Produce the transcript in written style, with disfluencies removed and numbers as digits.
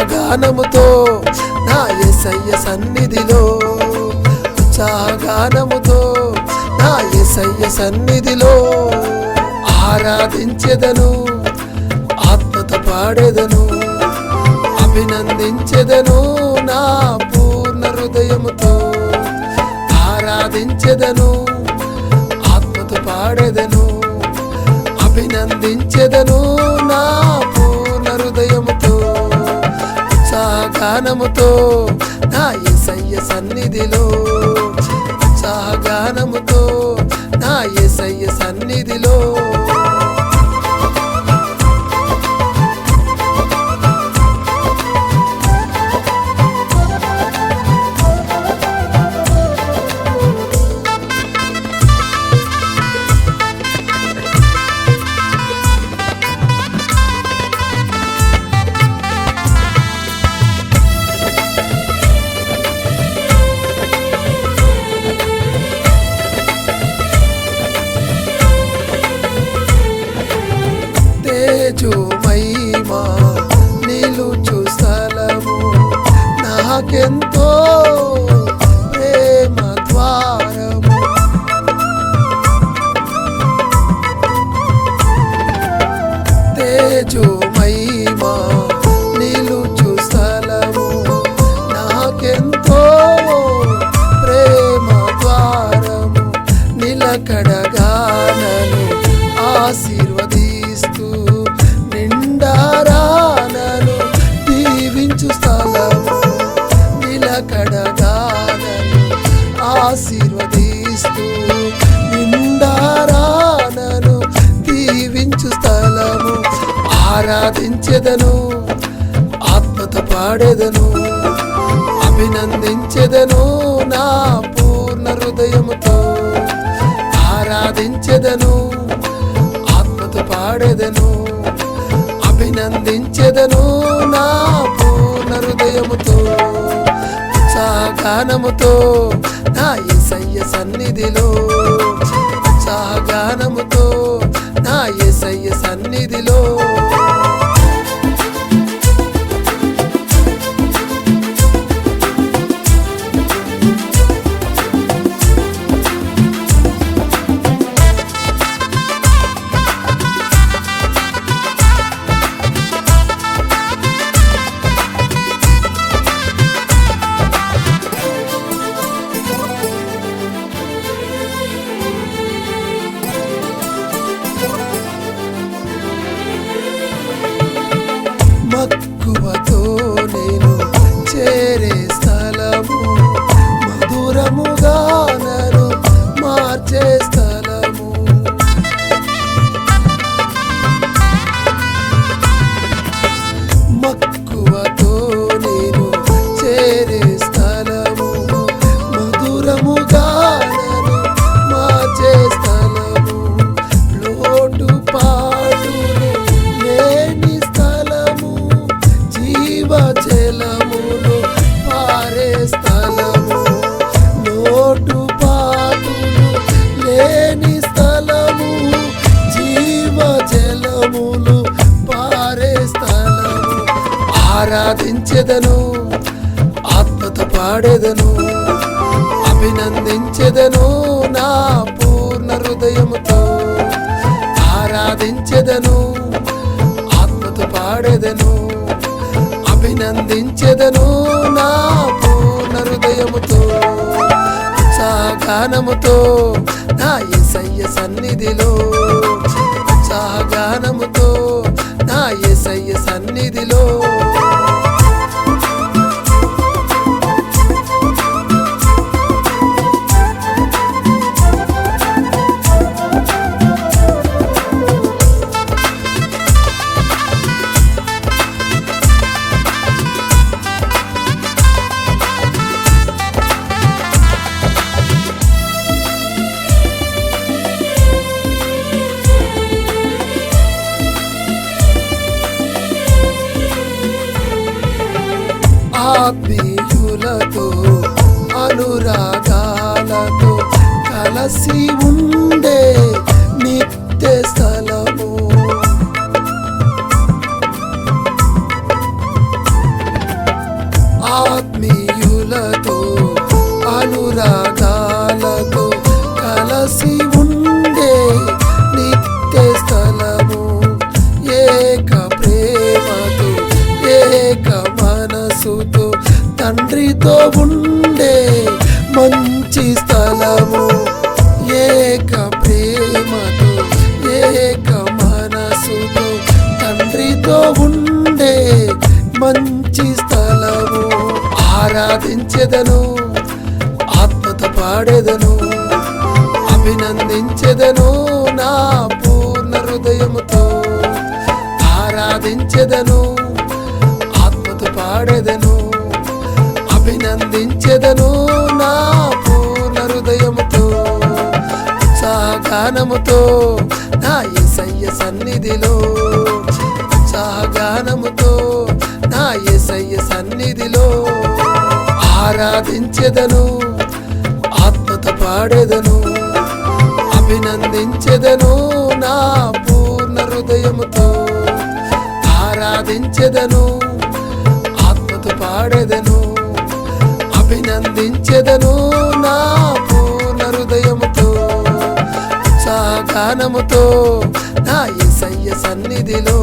ఉత్సాహగానముతో నా యేసయ్య సన్నిధిలో, ఉత్సాహగానముతో నా యేసయ్య సన్నిధిలో ఆరాధించెదను, ఆత్మతో పాడెదను, అభినందించెదను నా పూర్ణ హృదయముతో. ఆరాధించెదను, ఆత్మతో పాడెదను, అభినందించెదను నా పూర్ణ హృదయముతో. ఉత్సాహగానముతో నా యేసయ్య సన్నిధిలో, ఉత్సాహగానముతో నా యేసయ్య సన్నిధిలో. తేజోమహిమా నిలుచు స్థలము నాకెంతో ప్రేమ ద్వారము. తేజోమహిమా నిలుచు స్థలము నాకెంతో ప్రేమ ద్వారము. నిలకడగా నన్ను ఆశీర్వదిస్తూ నిండారానను దీవించు స్థలము. నిలకడగా నన్ను ఆశీర్వదిస్తూ నిండారానను దీవించు స్థలము. ఆరాధించెదను, ఆత్మతో పాడెదను, అభినందించెదను నా పూర్ణ హృదయముతో. ఆరాధించెదను, ఆత్మతో పాడెదను, అభినందించెదను నా పూర్ణ హృదయముతో. ఉత్సాహగానముతో నా యేసయ్య సన్నిధిలో, ఉత్సాహగానముతో నా యేసయ్య సన్నిధిలో. మక్కువతో నేను చేరే స్థలము, మధురముగా నన్ను మార్చే స్థలము. మక్కువతో నేను చేరే స్థలము, మధురముగా నన్ను మార్చే స్థలము. లోటు పాటును లేని స్థలము, జీవజలములు పారే స్థలము. లోటు పాటులు లేని స్థలము, జీవజలములు పారే స్థలము. ఆరాధించెదను, ఆత్మతో పాడెదను, అభినందించెదను నా పూర్ణ హృదయముతో. ఆరాధించెదను, ఆత్మతో పాడెదను, అభినందించెదను నా పూర్ణ హృదయముతో. ఉత్సాహగానముతో నా యేసయ్య సన్నిధిలో, ఉత్సాహగానముతో నా యేసయ్య సన్నిధిలో. ఆత్మీయులతో అనురాగాలతో కలసి ఉండే నిత్య స్థలము. ఆత్మీయులతో అనురాగాలతో కలసి ఉండే నిత్య స్థలము, ఏక ప్రేమతో ఏక మనసుతో తండ్రితో ఉండే మంచి స్థలము, ఏక ప్రేమతో ఏక మనసుతో తండ్రితో ఉండే మంచి స్థలము. ఆరాధించెదను, ఆత్మతో పాడెదను, అభినందించెదను నా పూర్ణ హృదయముతో. ఆరాధించెదను, ఆత్మతో పాడెదను, అభినందించెదను నా పూర్ణ హృదయముతో. ఉత్సాహగానముతో నా యేసయ్య సన్నిధిలో, ఉత్సాహగానముతో నా యేసయ్య సన్నిధిలో ఆరాధించెదను, ఆత్మతో పాడెదను, అభినందించెదను నా పూర్ణ హృదయముతో. ఆరాధించెదను, ఆత్మతో పాడెదను, అభినందించెదను నా పూర్ణ హృదయముతో. ఉత్సాహగానముతో నా యేసయ్య సన్నిధిలో.